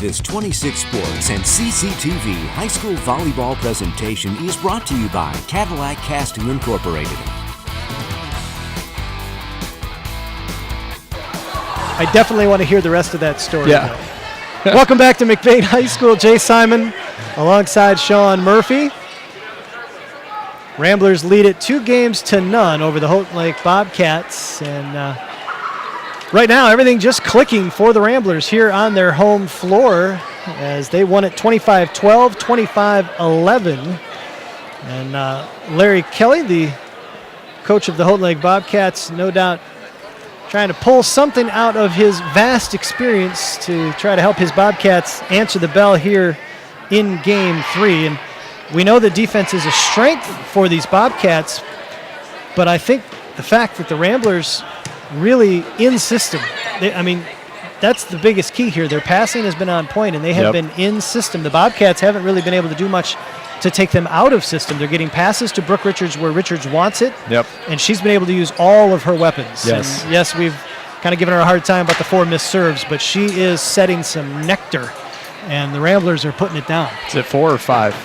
This 26 Sports and CCTV high school volleyball presentation is brought to you by Cadillac Casting Incorporated. I definitely want to hear the rest of that story. Yeah. Welcome back to McBain High School. Jay Simon alongside Sean Murphy. Ramblers lead it 2-0 over the Houghton Lake Bobcats. And right now, everything just clicking for the Ramblers here on their home floor as they won it 25-12, 25-11. And Larry Kelly, the coach of the Houghton Lake Bobcats, no doubt trying to pull something out of his vast experience to try to help his Bobcats answer the bell here in Game 3. And we know that defense is a strength for these Bobcats, but I think the fact that the Ramblers really in system, that's the biggest key here. Their passing has been on point, and they have been in system. The Bobcats haven't really been able to do much to take them out of system. They're getting passes to Brooke Richards where Richards wants it, and she's been able to use all of her weapons. Yes. And yes, we've kind of given her a hard time about the 4 missed serves, but she is setting some nectar, and the Ramblers are putting it down. Is it 4 or 5?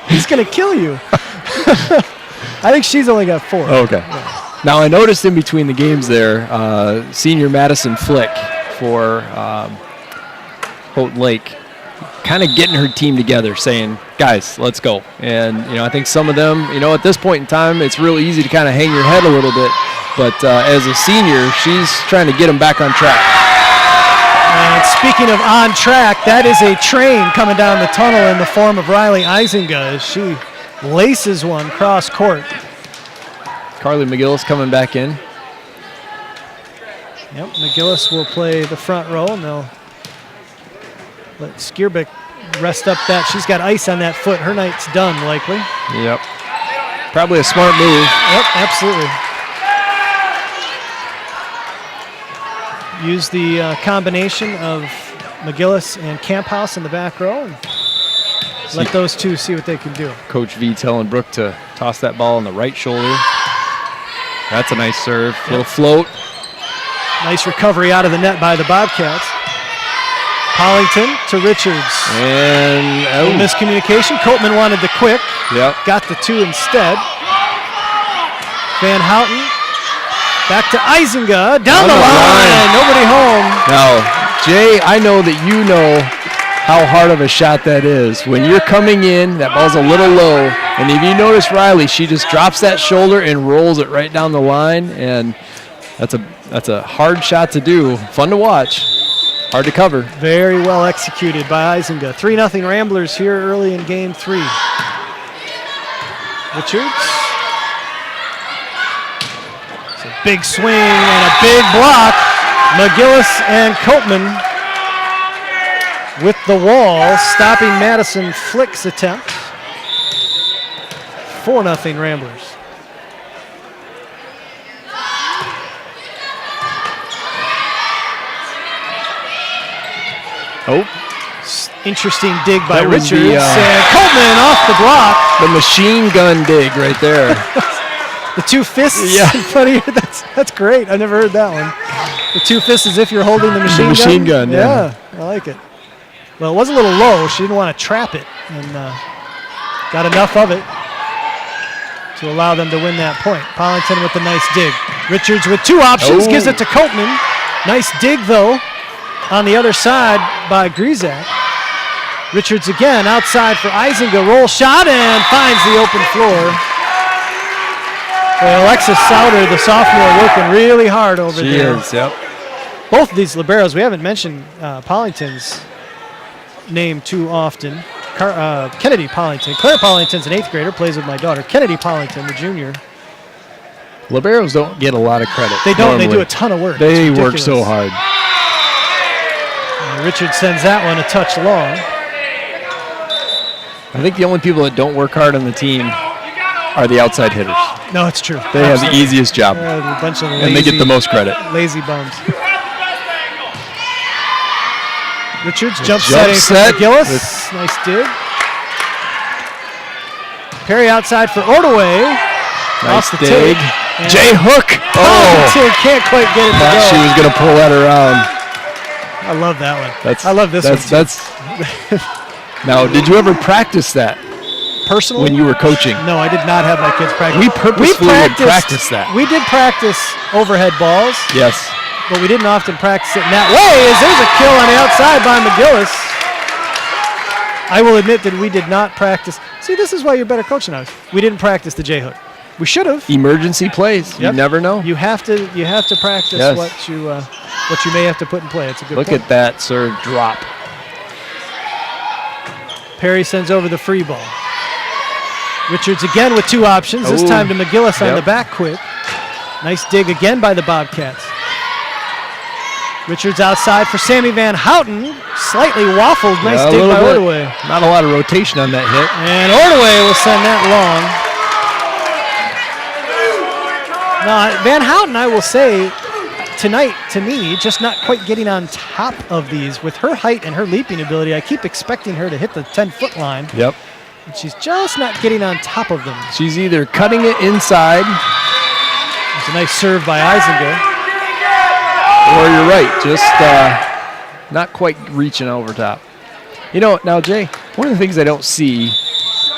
He's going to kill you. I think she's only got 4. Oh, okay. Yeah. Now, I noticed in between the games there, senior Madison Flick for Houghton Lake kind of getting her team together, saying, guys, let's go. And, I think some of them, at this point in time, it's real easy to kind of hang your head a little bit. But as a senior, she's trying to get them back on track. And speaking of on track, that is a train coming down the tunnel in the form of Riley Eisinga as she laces one cross court. Carly McGillis coming back in. Yep, McGillis will play the front row, and they'll let Skierbeck rest up that. She's got ice on that foot. Her night's done, likely. Yep. Probably a smart move. Yep, absolutely. Use the combination of McGillis and Camphouse in the back row and let those two see what they can do. Coach V telling Brooke to toss that ball on the right shoulder. That's a nice serve. Little float. Nice recovery out of the net by the Bobcats. Hollington to Richards. And miscommunication. Copeman wanted the quick. Yep. Got the 2 instead. Van Houten back to Eisinga. Down the line. Nobody home. Now, Jay, I know that you know how hard of a shot that is. When you're coming in, that ball's a little low. And if you notice Riley, she just drops that shoulder and rolls it right down the line. And that's a hard shot to do. Fun to watch. Hard to cover. Very well executed by Eisinga. 3-0 Ramblers here early in Game 3. Richards. It's a big swing and a big block. McGillis and Copeman with the wall, stopping Madison Flick's attempt. 4-0 Ramblers. Oh. Interesting dig by That was Richards. And Copeman off the block. The machine gun dig right there. The 2 fists in front of you. That's great. I never heard that one. The 2 fists as if you're holding the machine gun. The machine gun, yeah. I like it. Well, it was a little low. She didn't want to trap it and got enough of it to allow them to win that point. Pollington with the nice dig. Richards with 2 options, gives it to Copeman. Nice dig, though, on the other side by Grizak. Richards again outside for Eisinga. Roll shot and finds the open floor. Well, Alexis Souter, the sophomore, working really hard over there. She is, yep. Both of these liberos, we haven't mentioned Pollington's name too often. Kennedy Pollington. Claire Pollington's an 8th grader, plays with my daughter. Kennedy Pollington, the junior. Liberos don't get a lot of credit. They don't. Normally. They do a ton of work. They work so hard. Richard sends that one a touch long. I think the only people that don't work hard on the team are the outside hitters. No, it's true. They have the easiest job. A bunch of lazy, and they get the most credit. Lazy bums. Richards jump setting for McGillis. Nice dig. Perry outside for Ordaway. Nice dig. Jay Hook. Oh! Can't quite get it to go. Thought she was going to pull that around. I love that one. I love this one. Now, did you ever practice that? Personally? When you were coaching? No, I did not have my kids practice. We purposefully would practice that. We did practice overhead balls. Yes. But we didn't often practice it in that way, as there's a kill on the outside by McGillis. I will admit that we did not practice. See, this is why you're better coaching us. We didn't practice the J-hook. We should have. Emergency plays. Yep. You never know. You have to practice what you may have to put in play. It's a good Look point. at that serve drop. Perry sends over the free ball. Richards again with two options. This time to McGillis on the back quick. Nice dig again by the Bobcats. Richards outside for Sammy Van Houten. Slightly waffled. Nice dig by Ordway. Not a lot of rotation on that hit. And Ordway will send that long. Now, Van Houten, I will say, tonight, to me, just not quite getting on top of these. With her height and her leaping ability, I keep expecting her to hit the 10-foot line. Yep. And she's just not getting on top of them. She's either cutting it inside. It's a nice serve by Eisinger. Or you're right, just not quite reaching over top. You know, now, Jay, one of the things I don't see,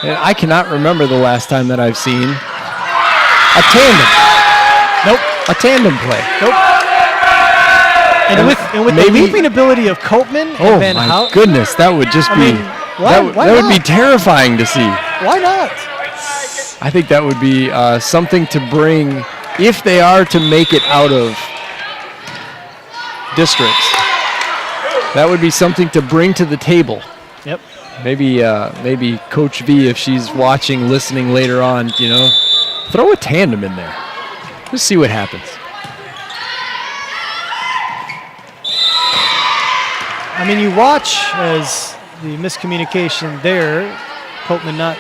and I cannot remember the last time that I've seen, a tandem. Nope. A tandem play. Nope. And with the leaping ability of Copeman and Van Houten. Oh, my goodness, that would just be, why that would be terrifying to see. Why not? I think that would be something to bring, if they are to make it out of districts. That would be something to bring to the table. Yep. Maybe Coach V, if she's watching, listening later on, throw a tandem in there. Just see what happens. I mean, you watch as the miscommunication there. Copeman not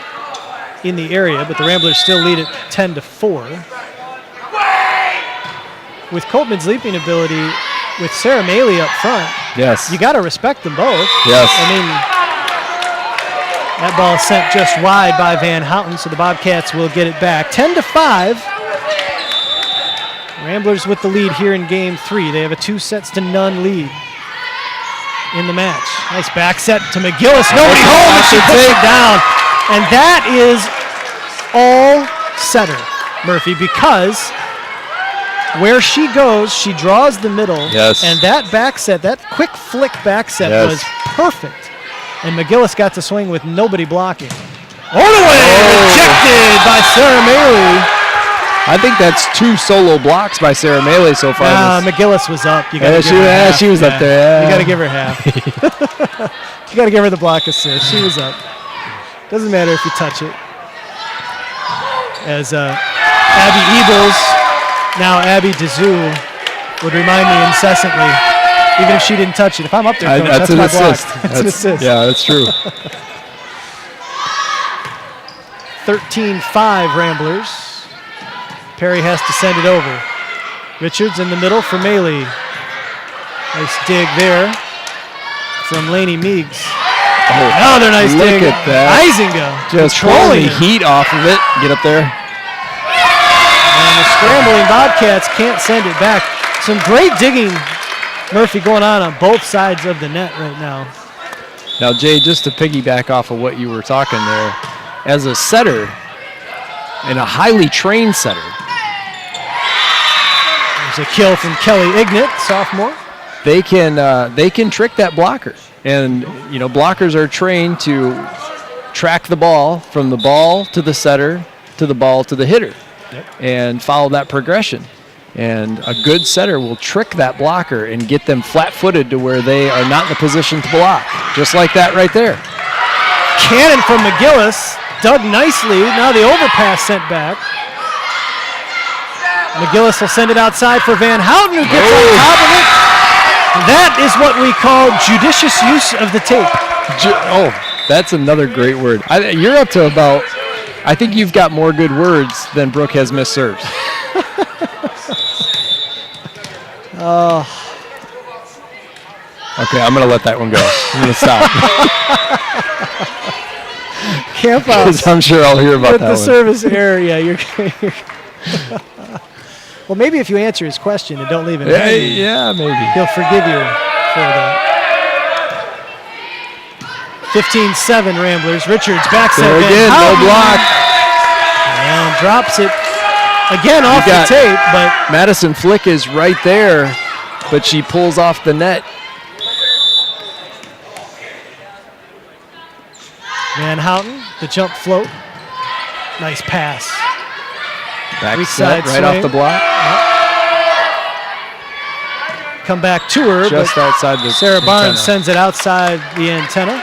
in the area, but the Ramblers still lead it 10-4. With Copeman's leaping ability, with Sarah Maley up front, yes, you got to respect them both. Yes. I mean, that ball is sent just wide by Van Houten, so the Bobcats will get it back. 10-5. Ramblers with the lead here in Game 3. They have a 2-0 lead in the match. Nice back set to McGillis. Nobody home, and she puts it down. And that is all setter, Murphy, because where she goes, she draws the middle. Yes. And that back set, that quick flick back set was perfect. And McGillis got to swing with nobody blocking. Ordway rejected by Sarah Maley. I think that's 2 solo blocks by Sarah Maley so far. McGillis was up. You she was up there. You got to give her half. You got to give her the block assist. She was up. Doesn't matter if you touch it. As Abby Eagles, now Abby Dazoo, would remind me incessantly, even if she didn't touch it. If I'm up there, Coach, that's my assist. Block. That's an assist. Yeah, that's true. 13-5 Ramblers. Perry has to send it over. Richards in the middle for Maley. Nice dig there from Lainey Meigs. Another nice dig. Look at that. Eisinger just pulling the heat off of it. Get up there. And the scrambling Bobcats can't send it back. Some great digging, Murphy, going on both sides of the net right now. Now, Jay, just to piggyback off of what you were talking there, as a setter and a highly trained setter, there's a kill from Kelly Ignat, sophomore. They can trick that blocker, and blockers are trained to track the ball from the ball to the setter to the ball to the hitter, and follow that progression. And a good setter will trick that blocker and get them flat-footed to where they are not in the position to block, just like that right there. Cannon from McGillis, dug nicely. Now the overpass sent back. McGillis will send it outside for Van Houten, who gets on top of it. That is what we call judicious use of the tape. That's another great word. You're up to about, I think you've got more good words than Brooke has missed serves. Okay, I'm going to let that one go. I'm going to stop. Camp out. I'm sure I'll hear about with that the service area. You're well, maybe if you answer his question and don't leave it hanging, yeah, maybe he'll forgive you for that. 15-7 Ramblers. Richards backs There it again, no block. And drops it again off the tape, but Madison Flick is right there, but she pulls off the net. Van Houten, the jump float. Nice pass. Back Weak set side right off the swing. block. Come back to her, Just but outside the Sarah Barnes antenna. sends it outside the antenna.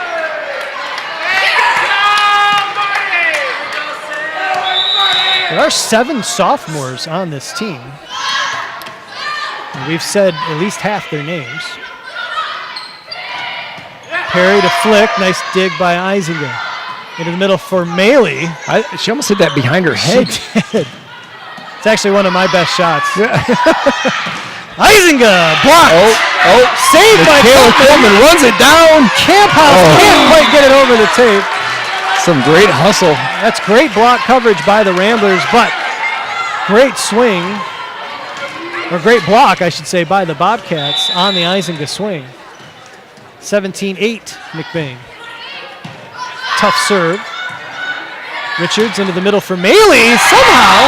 There are 7 sophomores on this team. And we've said at least half their names. Perry to Flick, nice dig by Eisinger. Into the middle for Maley. She almost hit that behind her head. She did. It's actually one of my best shots. Eisinger blocked. Saved by Coleman runs it down. Camphouse can't quite get it over the tape. Some great hustle. That's great block coverage by the Ramblers, but great swing, or great block, I should say, by the Bobcats on the Eisinger swing. 17-8, McBain. Tough serve. Richards into the middle for Maley. Somehow,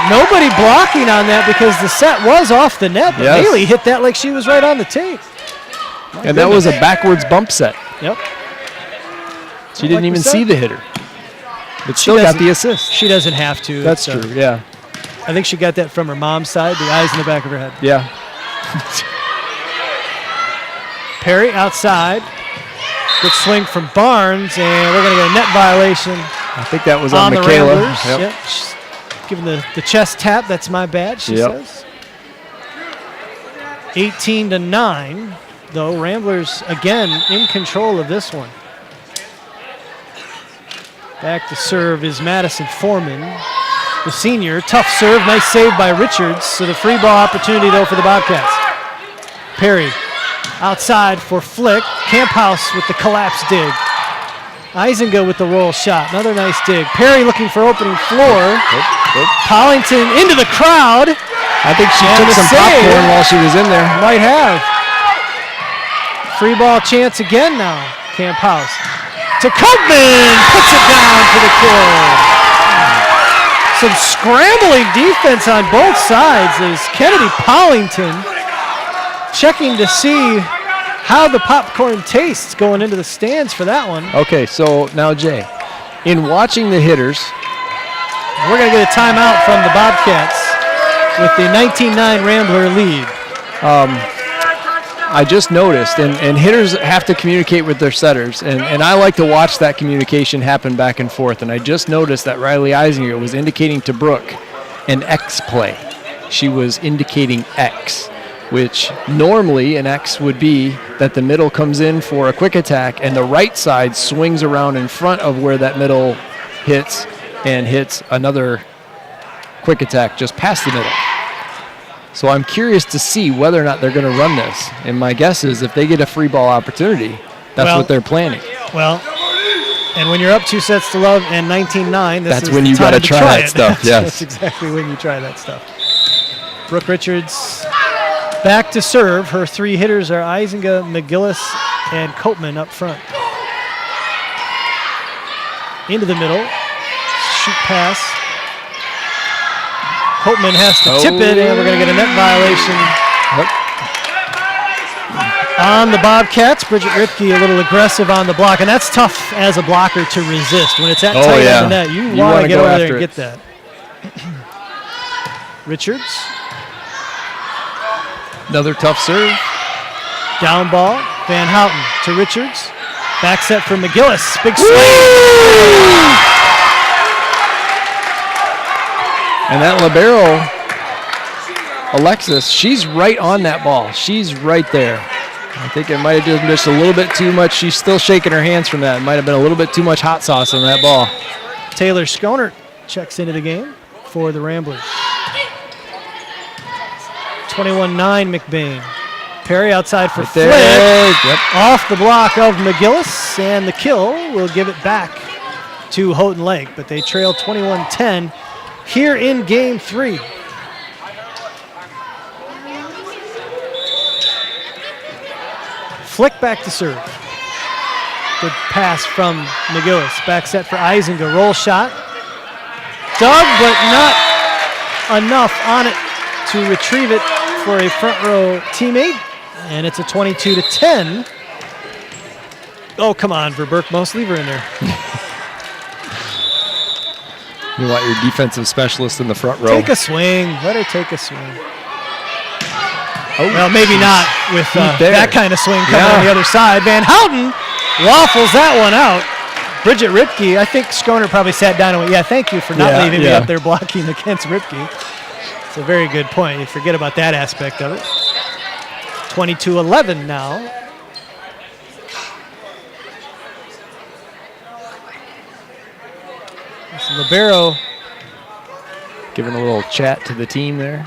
nobody blocking on that because the set was off the net, but Yes. Maley hit that like she was right on the tape. And that was a backwards bump set. Yep. She didn't Like we even said. see the hitter, but still got doesn't- the assist. She doesn't have to. That's It's, true, yeah. I think she got that from her mom's side, the eyes in the back of her head. Yeah. Perry outside. Good swing from Barnes, and we're going to get a net violation I think that was on on the Michaela. Ramblers. Yep. Yep. She's giving the chest tap. That's my bad, she Yep. says. 18-9, though. Ramblers, again, in control of this one. Back to serve is Madison Foreman, the senior. Tough serve, nice save by Richards. So the free ball opportunity, though, for the Bobcats. Perry outside for Flick. Camphouse with the collapse dig. Eisinger with the roll shot. Another nice dig. Perry looking for opening floor. Pollington into the crowd. I think she And took the some save. popcorn while she was in there. Might have. Free ball chance again now. Camphouse to Copeman. Puts it down for the kill. Some scrambling defense on both sides as Kennedy Pollington checking to see how the popcorn tastes going into the stands for that one. Okay, so now Jay, in watching the hitters, We're going to get a timeout from the Bobcats with the 19-9 Rambler lead. I just noticed, and hitters have to communicate with their setters, and I like to watch that communication happen back and forth, and I just noticed that Riley Eisinger was indicating to Brooke an X play. She was indicating X, which normally an X would be that the middle comes in for a quick attack and the right side swings around in front of where that middle hits and hits another quick attack just past the middle. So I'm curious to see whether or not they're going to run this. And my guess is if they get a free ball opportunity, that's Well, what they're planning. Well, and when you're up 2-0 and 19-9, this That's is when the you time gotta to try that it. stuff, yes. That's exactly when you try that stuff. Brooke Richards back to serve. Her 3 hitters are Eisinger, McGillis, and Copeman up front. Into the middle. Shoot pass. Copeman has to tip it, and we're going to get a net violation on the Bobcats. Bridget Ripke a little aggressive on the block, and that's tough as a blocker to resist. When it's that tight yeah. on the net, you You want wanna to get go over there after and it. get that. Richards, Another tough serve. down ball. Van Houten to Richards. Back set for McGillis. Big swing. And that libero, Alexis, she's right on that ball. She's right there. I think it might have been just a little bit too much. She's still shaking her hands from that. It might have been a little bit too much hot sauce on that ball. Taylor Skonert checks into the game for the Ramblers. 21-9 McBain. Perry outside for Flick. Yep. Off the block of McGillis, and the kill will give it back to Houghton Lake, but they trail 21-10 here in Game 3. Flick back to serve. Good pass from McGillis. Back set for Eisinger. Roll shot. Dug, but not enough on it to retrieve it for a front row teammate. And it's a 22-10. Oh, come on, Verberkmos. Leave her in there. You want your defensive specialist in the front row. Take a swing. Let her take a swing. Oh. Well, maybe not with that kind of swing coming on the other side. Van Houten waffles that one out. Bridget Ripke, I think Schroner probably sat down and went, yeah, thank you for not leaving me up there blocking against Ripke. It's a very good point. You forget about that aspect of it. 22-11 now. It's libero giving a little chat to the team there.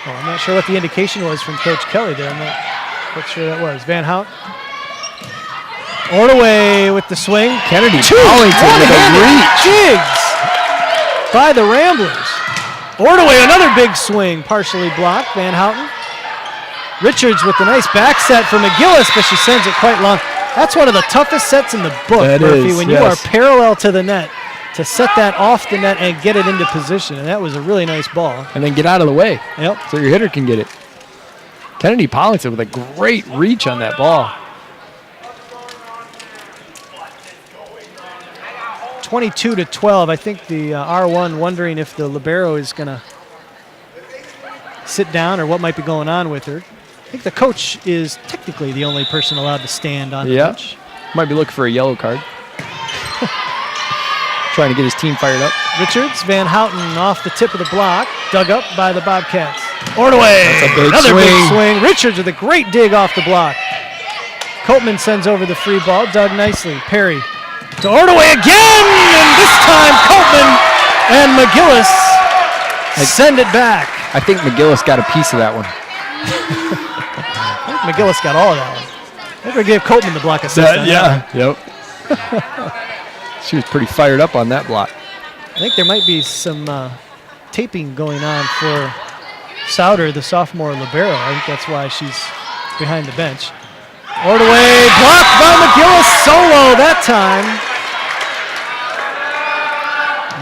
Oh, I'm not sure what the indication was from Coach Kelly there. I'm not quite sure that was. Van Hout. Ordaway with the swing. Kennedy Pollington with a reach. Jigs by the Ramblers. Ordaway, another big swing, partially blocked. Van Houten. Richards with the nice back set for McGillis, but she sends it quite long. That's one of the toughest sets in the book, Murphy, when you are parallel to the net, to set that off the net and get it into position. And that was a really nice ball. And then get out of the way. Yep. So your hitter can get it. Kennedy Pollington with a great reach on that ball. 22-12. I think the R1 wondering if the libero is going to sit down or what might be going on with her. I think the coach is technically the only person allowed to stand on the bench. Might be looking for a yellow card. Trying to get his team fired up. Richards, Van Houten off the tip of the block, dug up by the Bobcats. Ordaway, that's a big another swing. Big swing. Richards with a great dig off the block. Copeman sends over the free ball, dug nicely. Perry to Ordaway again, and this time Copeman and McGillis send it back. I think McGillis got a piece of that one. I think McGillis got all of that one. Maybe we gave Copeman the block assist. Yep. She was pretty fired up on that block. I think there might be some taping going on for Souder, the sophomore libero. I think that's why she's behind the bench. Ordaway blocked by McGillis, solo that time.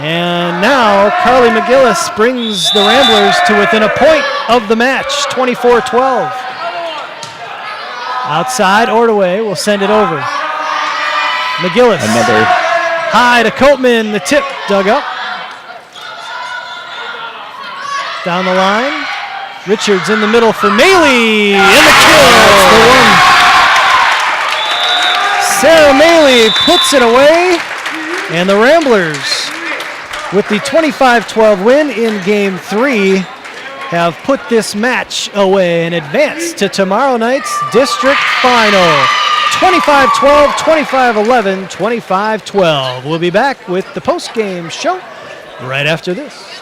And now Carly McGillis brings the Ramblers to within a point of the match, 24-12. Outside, Ordaway will send it over. McGillis. Another high to Copeman, the tip dug up. Down the line. Richards in the middle for Maley, and the kill. That's the one. Sarah Maley puts it away, and the Ramblers, with the 25-12 win in Game 3, have put this match away and advanced to tomorrow night's district final. 25-12, 25-11, 25-12. We'll be back with the post-game show right after this.